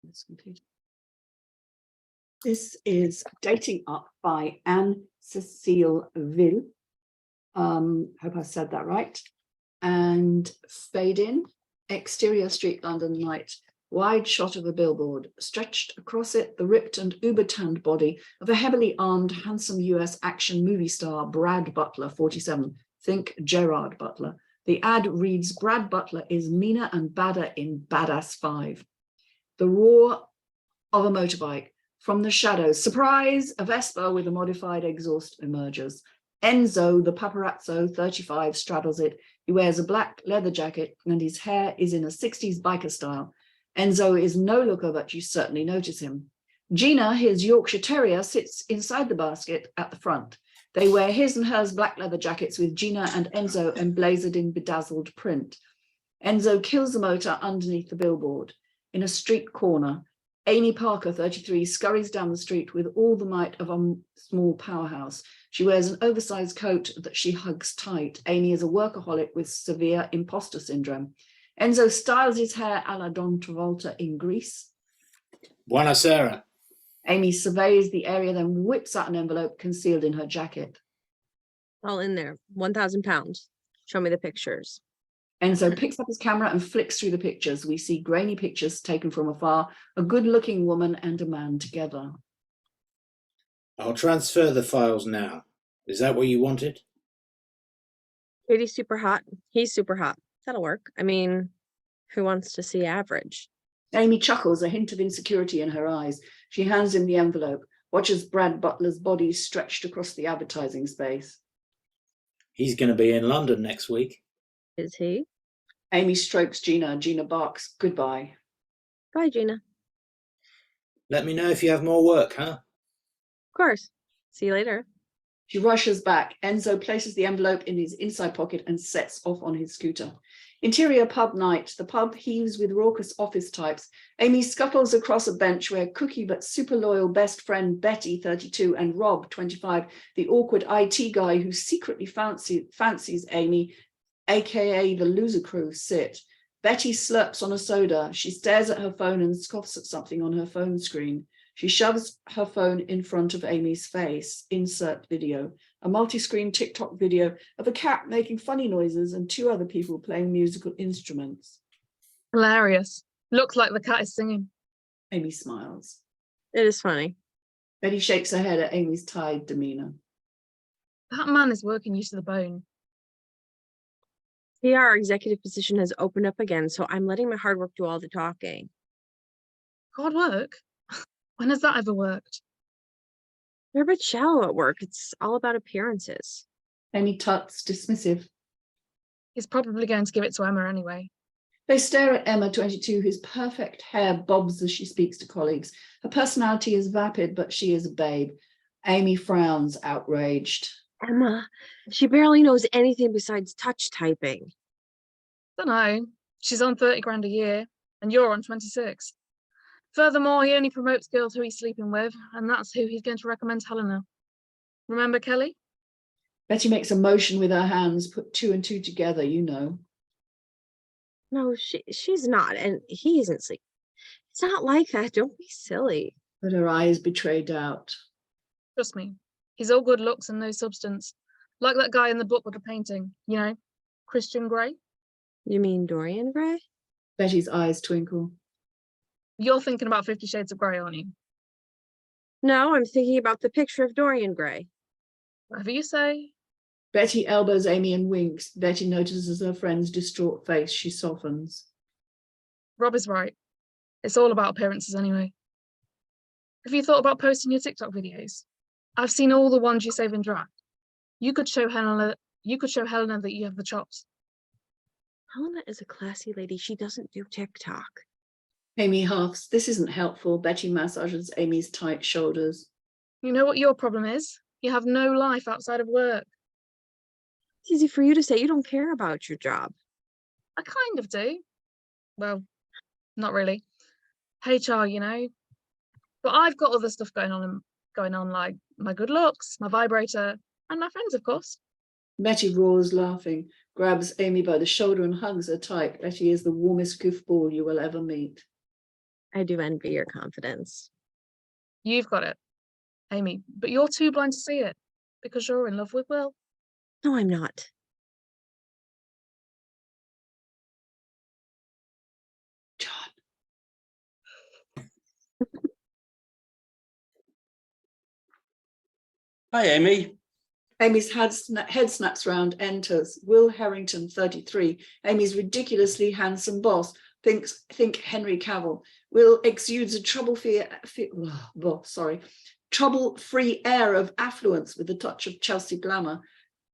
This computer. This is Dating Up by Cecile Ville. Hope I said that right. And fade in, exterior street, London night, wide shot of a billboard, stretched across it the ripped and uber-tanned body of a heavily armed, handsome US action movie star, Brad Butler, 47. Think Gerard Butler. The ad reads, Brad Butler is meaner and badder in Badass 5. The roar of a motorbike. From the shadows, surprise, a Vespa with a modified exhaust emerges. Enzo, the paparazzo, 35, straddles it. He wears a black leather jacket and his hair is in a 60s biker style. Enzo is no looker, but you certainly notice him. Gina, his Yorkshire Terrier, sits inside the basket at the front. They wear his and hers black leather jackets with Gina and Enzo emblazoned in bedazzled print. Enzo kills the motor underneath the billboard. In a street corner, Amy Parker, 33, scurries down the street with all the might of a small powerhouse. She wears an oversized coat that she hugs tight. Amy is a workaholic with severe imposter syndrome. Enzo styles his hair a la Don Travolta in Greece. Buonasera. Amy surveys the area, then whips out an envelope concealed in her jacket. All in there, 1,000 pounds. Show me the pictures. Enzo picks up his camera and flicks through the pictures. We see grainy pictures taken from afar, a good-looking woman and a man together. I'll transfer the files now. Is that what you wanted? Katie's super hot. He's super hot. That'll work. I mean, who wants to see average? Amy chuckles, a hint of insecurity in her eyes. She hands him the envelope, watches Brad Butler's body stretched across the advertising space. He's going to be in London next week. Is he? Amy strokes Gina. Gina barks, goodbye. Bye, Gina. Let me know if you have more work, huh? Of course. See you later. She rushes back. Enzo places the envelope in his inside pocket and sets off on his scooter. Interior pub night. The pub heaves with raucous office types. Amy scuttles across a bench where cookie but super loyal best friend Betty, 32, and Rob, 25, the awkward IT guy who secretly fancies Amy, aka the loser crew, sit. Betty slurps on a soda. She stares at her phone and scoffs at something on her phone screen. She shoves her phone in front of Amy's face. Insert video. A multi-screen TikTok video of a cat making funny noises and two other people playing musical instruments. Hilarious. Looks like the cat is singing. Amy smiles. It is funny. Betty shakes her head at Amy's tired demeanor. That man is working you to the bone. PR executive position has opened up again, so I'm letting my hard work do all the talking. Hard work? When has that ever worked? You're a bit shallow at work. It's all about appearances. Amy tuts, dismissive. He's probably going to give it to Emma anyway. They stare at Emma, 22, whose perfect hair bobs as she speaks to colleagues. Her personality is vapid, but she is a babe. Amy frowns, outraged. Emma, she barely knows anything besides touch typing. Dunno. She's on 30 grand a year, and you're on 26. Furthermore, he only promotes girls who he's sleeping with, and that's who he's going to recommend to Helena. Remember Kelly? Betty makes a motion with her hands, put two and two together, you know. No, she's not, and he isn't sleeping. It's not like that. Don't be silly. But her eyes betray doubt. Trust me. He's all good looks and no substance. Like that guy in the book with the painting, you know, Christian Grey. You mean Dorian Gray? Betty's eyes twinkle. You're thinking about 50 Shades of Grey, aren't you? No, I'm thinking about the picture of Dorian Gray. Whatever you say. Betty elbows Amy and winks. Betty notices her friend's distraught face. She softens. Rob is right. It's all about appearances anyway. Have you thought about posting your TikTok videos? I've seen all the ones you save in draft. You could show Helena that you have the chops. Helena is a classy lady. She doesn't do TikTok. Amy huffs. This isn't helpful. Betty massages Amy's tight shoulders. You know what your problem is? You have no life outside of work. It's easy for you to say. You don't care about your job. I kind of do. Well, not really. HR, you know. But I've got other stuff going on like my good looks, my vibrator, and my friends, of course. Betty roars, laughing, grabs Amy by the shoulder and hugs her tight. Betty is the warmest goofball you will ever meet. I do envy your confidence. You've got it, Amy, but you're too blind to see it because you're in love with Will. No, I'm not. John. Hi, Amy. Amy's head snaps round, enters. Will Harrington, 33. Amy's ridiculously handsome boss. Think Henry Cavill. Will exudes a trouble-free air of affluence with a touch of Chelsea glamour.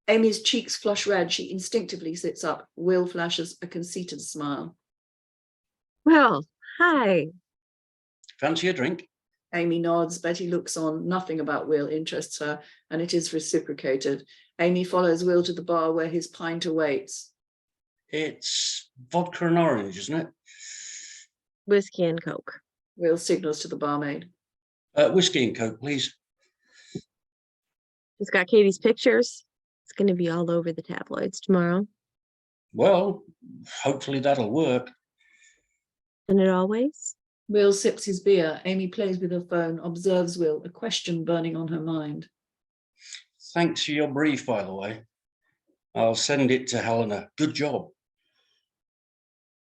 Amy's cheeks flush red. She instinctively sits up. Will flashes a conceited smile. Well, hi. Fancy a drink? Amy nods. Betty looks on. Nothing about Will interests her, and it is reciprocated. Amy follows Will to the bar where his pint awaits. It's vodka and orange, isn't it? Whiskey and Coke. Will signals to the barmaid. Whiskey and Coke, please. She's got Katie's pictures. It's going to be all over the tabloids tomorrow. Well, hopefully that'll work. Isn't it always? Will sips his beer. Amy plays with her phone, observes Will, a question burning on her mind. Thanks for your brief, by the way. I'll send it to Helena. Good job.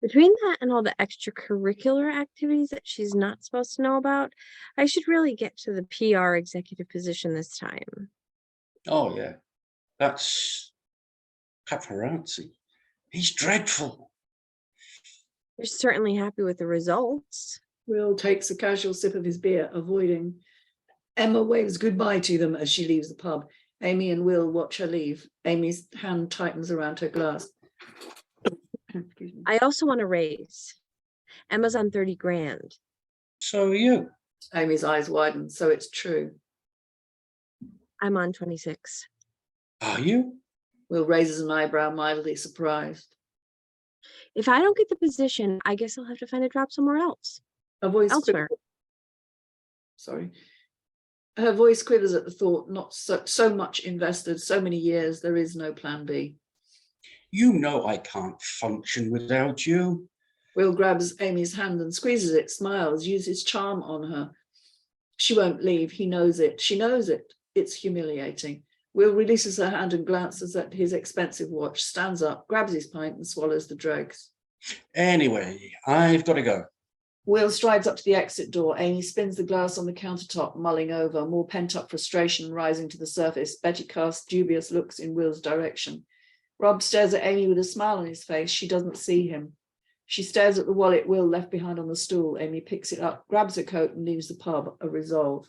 Between that and all the extracurricular activities that she's not supposed to know about, I should really get to the PR executive position this time. Oh, yeah. That's paparazzi. He's dreadful. You're certainly happy with the results. Will takes a casual sip of his beer, avoiding. Emma waves goodbye to them as she leaves the pub. Amy and Will watch her leave. Amy's hand tightens around her glass. Excuse me. I also want to raise. Emma's on 30 grand. So are you. Amy's eyes widen. So it's true. I'm on 26. Are you? Will raises an eyebrow, mildly surprised. If I don't get the position, I guess I'll have to find a job somewhere else. Her voice Elsewhere. Sorry. Her voice quivers at the thought, not so much invested, so many years, there is no plan B. You know I can't function without you. Will grabs Amy's hand and squeezes it, smiles, uses charm on her. She won't leave, he knows it. She knows it. It's humiliating. Will releases her hand and glances at his expensive watch, stands up, grabs his pint and swallows the dregs. Anyway, I've got to go. Will strides up to the exit door. Amy spins the glass on the countertop, mulling over, more pent-up frustration rising to the surface. Betty casts dubious looks in Will's direction. Rob stares at Amy with a smile on his face. She doesn't see him. She stares at the wallet Will left behind on the stool. Amy picks it up, grabs her coat and leaves the pub, a resolve.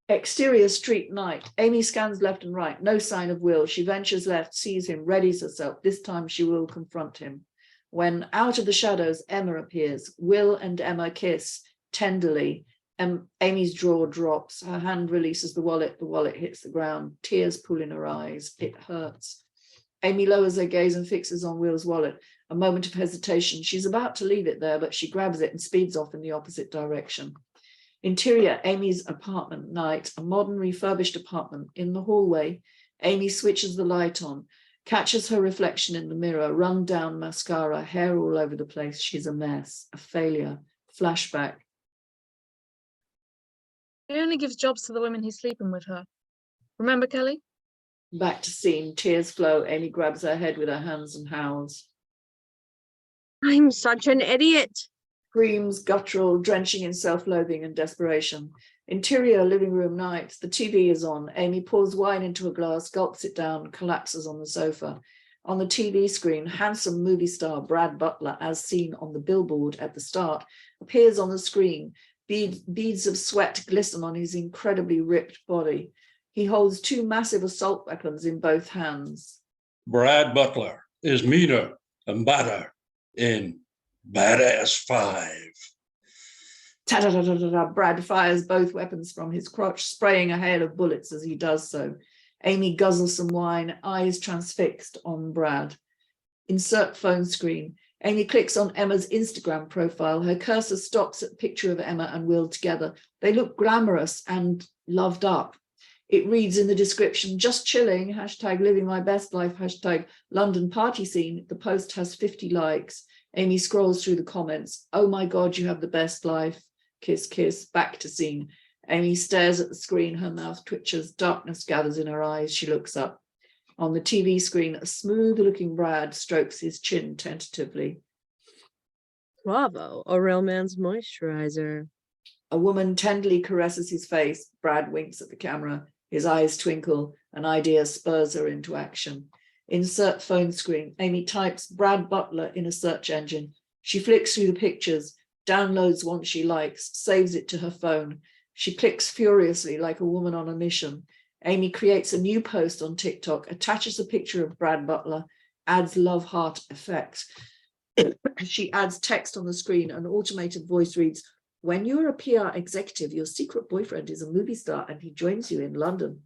Exterior street night. Amy scans left and right. No sign of Will. She ventures left, sees him, readies herself. This time she will confront him. When out of the shadows, Emma appears. Will and Emma kiss tenderly. Amy's jaw drops. Her hand releases the wallet. The wallet hits the ground. Tears pool in her eyes. It hurts. Amy lowers her gaze and fixes on Will's wallet. A moment of hesitation. She's about to leave it there, but she grabs it and speeds off in the opposite direction. Interior, Amy's apartment night, a modern refurbished apartment. In the hallway, Amy switches the light on, catches her reflection in the mirror, run down mascara, hair all over the place. She's a mess, a failure. Flashback. He only gives jobs to the women he's sleeping with her. Remember, Kelly? Back to scene, tears flow. Amy grabs her head with her hands and howls. I'm such an idiot. Screams, guttural, drenching in self-loathing and desperation. Interior living room night. The TV is on. Amy pours wine into a glass, gulps it down, collapses on the sofa. On the TV screen, handsome movie star Brad Butler, as seen on the billboard at the start, appears on the screen. Beads of sweat glisten on his incredibly ripped body. He holds two massive assault weapons in both hands. Brad Butler is meaner and badder in Badass 5. Ta-da-da-da-da-da. Brad fires both weapons from his crotch, spraying a hail of bullets as he does so. Amy guzzles some wine, eyes transfixed on Brad. Insert phone screen. Amy clicks on Emma's Instagram profile. Her cursor stops at a picture of Emma and Will together. They look glamorous and loved up. It reads in the description, just chilling, hashtag living my best life, hashtag London party scene. The post has 50 likes. Amy scrolls through the comments. Oh my God, you have the best life. Kiss, kiss, back to scene. Amy stares at the screen, her mouth twitches, darkness gathers in her eyes. She looks up. On the TV screen, a smooth-looking Brad strokes his chin tentatively. Bravo, a real man's moisturizer. A woman tenderly caresses his face. Brad winks at the camera. His eyes twinkle. An idea spurs her into action. Insert phone screen. Amy types Brad Butler in a search engine. She flicks through the pictures, downloads one she likes, saves it to her phone. She clicks furiously like a woman on a mission. Amy creates a new post on TikTok, attaches a picture of Brad Butler, adds love heart effect. She adds text on the screen. An automated voice reads, when you're a PR executive, your secret boyfriend is a movie star and he joins you in London.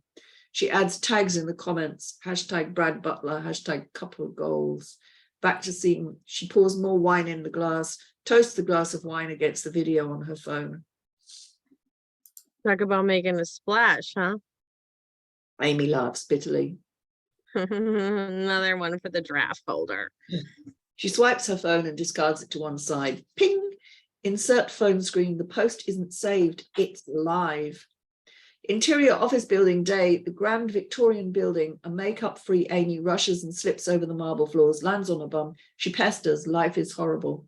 She adds tags in the comments, hashtag Brad Butler, hashtag couple of goals. Back to scene. She pours more wine in the glass, toasts the glass of wine against the video on her phone. Talk about making a splash, huh? Amy laughs bitterly. Another one for the draft folder. She swipes her phone and discards it to one side. Ping! Insert phone screen. The post isn't saved. It's live. Interior office building day, the grand Victorian building. A makeup-free Amy rushes and slips over the marble floors, lands on her bum. She pesters. Life is horrible.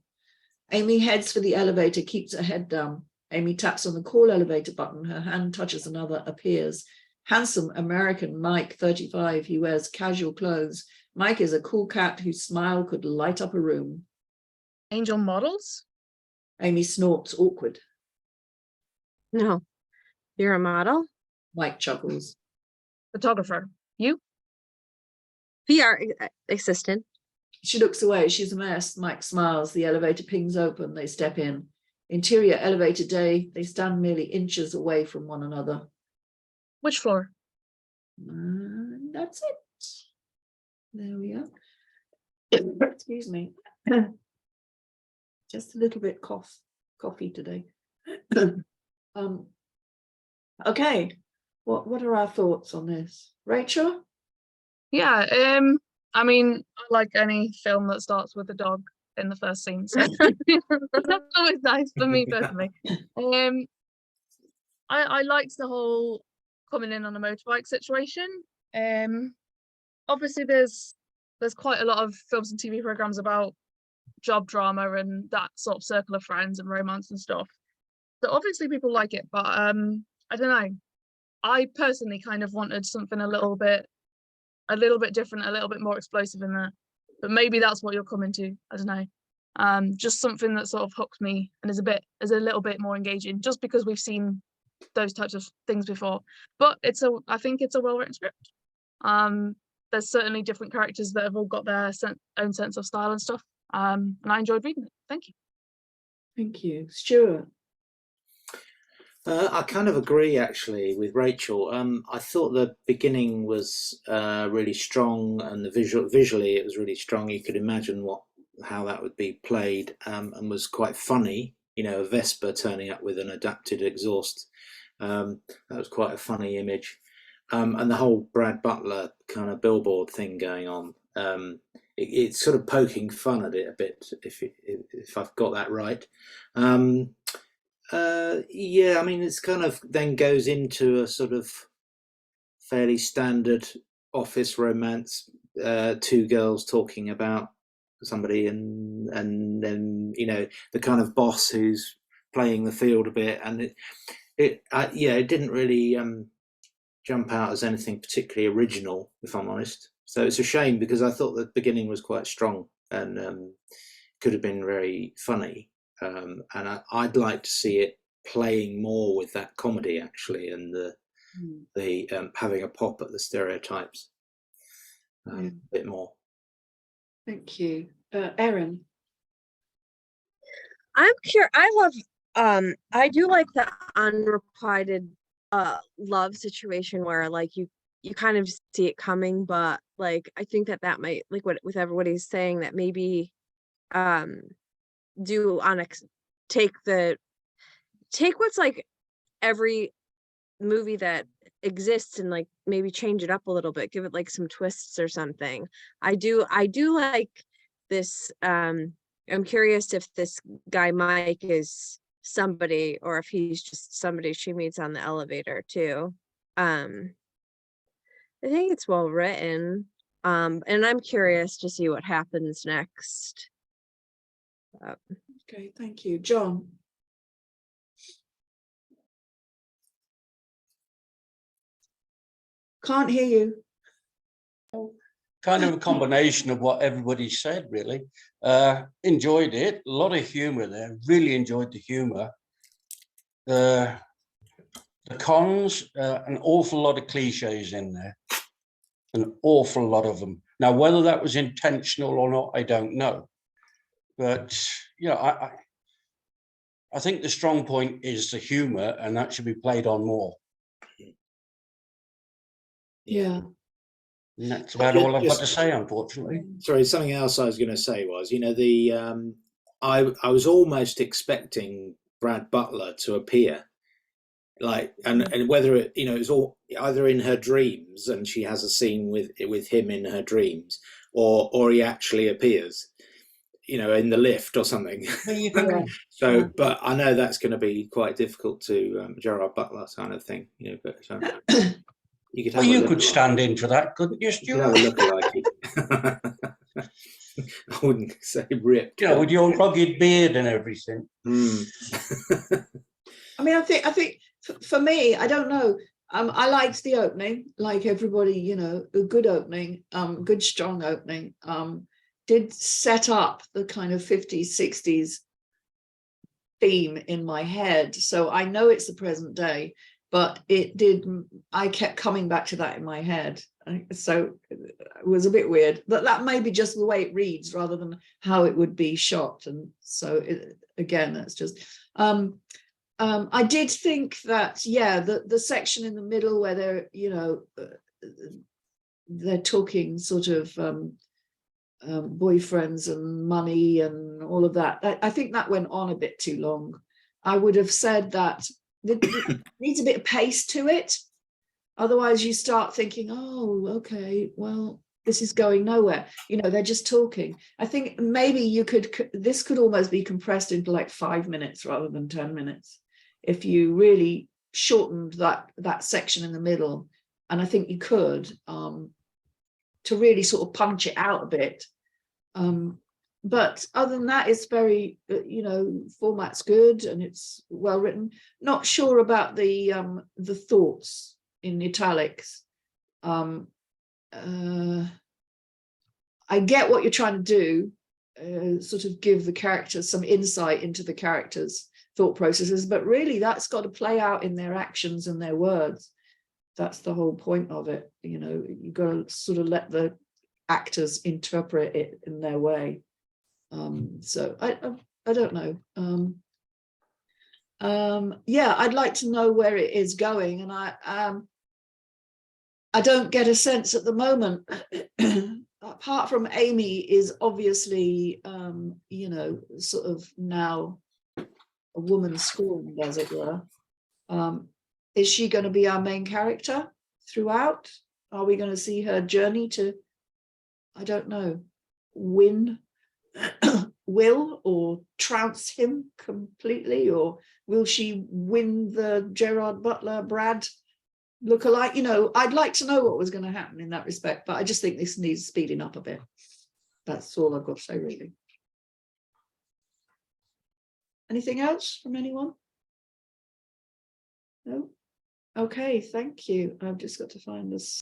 Amy heads for the elevator, keeps her head down. Amy taps on the call elevator button. Her hand touches another, appears. Handsome American Mike, 35. He wears casual clothes. Mike is a cool cat whose smile could light up a room. Angel models? Amy snorts, awkward. No, you're a model? Mike chuckles. Photographer? You? PR assistant. She looks away. She's a mess. Mike smiles. The elevator pings open. They step in. Interior elevator day. They stand merely inches away from one another. Which floor? That's it. There we are. Excuse me. Just a little bit coffee today. Okay. What are our thoughts on this? Rachel? Yeah, I mean, I like any film that starts with a dog in the first scene, so that's always nice for me personally. I liked the whole coming in on a motorbike situation. Obviously there's quite a lot of films and TV programs about job drama and that sort of circle of friends and romance and stuff. So obviously people like it, but I don't know. I personally kind of wanted something a little bit different, a little bit more explosive in there. But maybe that's what you're coming to. I don't know. Just something that sort of hooks me and is a little bit more engaging, just because we've seen those types of things before. But I think it's a well-written script. There's certainly different characters that have all got their own sense of style and stuff. And I enjoyed reading it. Thank you. Thank you. Stewart? I kind of agree actually with Rachel. I thought the beginning was really strong, and visually it was really strong. You could imagine how that would be played, and was quite funny. You know, a Vespa turning up with an adapted exhaust. That was quite a funny image. And the whole Brad Butler kind of billboard thing going on. It's sort of poking fun at it a bit, if I've got that right. Yeah, I mean, it's kind of then goes into a sort of fairly standard office romance, two girls talking about somebody, and then, you know, the kind of boss who's playing the field a bit, and it didn't really jump out as anything particularly original, if I'm honest. So it's a shame, because I thought the beginning was quite strong and could have been very funny. And I'd like to see it playing more with that comedy actually, and the having a pop at the stereotypes a bit more. Thank you. Erin? I'm curious. I do like the unrequited love situation where like you kind of see it coming, but like I think that might, like what with everybody's saying, that maybe take what's like every movie that exists and like maybe change it up a little bit, give it like some twists or something. I do like this I'm curious if this guy Mike is somebody or if he's just somebody she meets on the elevator too. I think it's well written. And I'm curious to see what happens next. Okay, thank you. John? Can't hear you. Kind of a combination of what everybody said, really. Enjoyed it. A lot of humor there. Really enjoyed the humor. The cons, an awful lot of cliches in there. An awful lot of them. Now, whether that was intentional or not, I don't know. But, you know, I think the strong point is the humor, and that should be played on more. Yeah. And that's about all I've got to say, unfortunately. Sorry, something else I was going to say was, you know, the I was almost expecting Brad Butler to appear, like, and whether it, you know, it's all either in her dreams and she has a scene with him in her dreams, or he actually appears, you know, in the lift or something. Yeah. So, Yeah. but I know that's going to be quite difficult to Gerard Butler kind of thing, you know. But you could have Well, a you look could alike. stand in for that, couldn't you, You could have a Stewart? look alike. I wouldn't say ripped. You know, with your rugged beard and everything. I mean, I think for me, I don't know. I liked the opening, like everybody, you know, a good opening, good strong opening. Did set up the kind of 50s, 60s theme in my head. So I know it's the present day, but I kept coming back to that in my head. So it was a bit weird, but that may be just the way it reads rather than how it would be shot. And so again, that's just, I did think that, yeah, the section in the middle where they're, you know, they're talking sort of boyfriends and money and all of that. I think that went on a bit too long. I would have said that it needs a bit of pace to it. Otherwise you start thinking, oh, okay, well, this is going nowhere. You know, they're just talking. I think maybe this could almost be compressed into like 5 minutes rather than 10 minutes. If you really shortened that section in the middle, and I think you could, to really sort of punch it out a bit. But other than that, it's very, you know, format's good and it's well written. Not sure about the thoughts in italics. I get what you're trying to do, sort of give the characters some insight into the characters' thought processes, but really that's got to play out in their actions and their words. That's the whole point of it. You know, you've got to sort of let the actors interpret it in their way. So I don't know. Yeah, I'd like to know where it is going, and I don't get a sense at the moment. Apart from Amy is obviously, you know, sort of now a woman scorned, as it were. Is she going to be our main character throughout? Are we going to see her journey to, I don't know, win Will or trounce him completely, or will she win the Gerard Butler Brad look-alike? You know, I'd like to know what was going to happen in that respect, but I just think this needs speeding up a bit. That's all I've got to say, really. Anything else from anyone? No? Okay, thank you. I've just got to find this.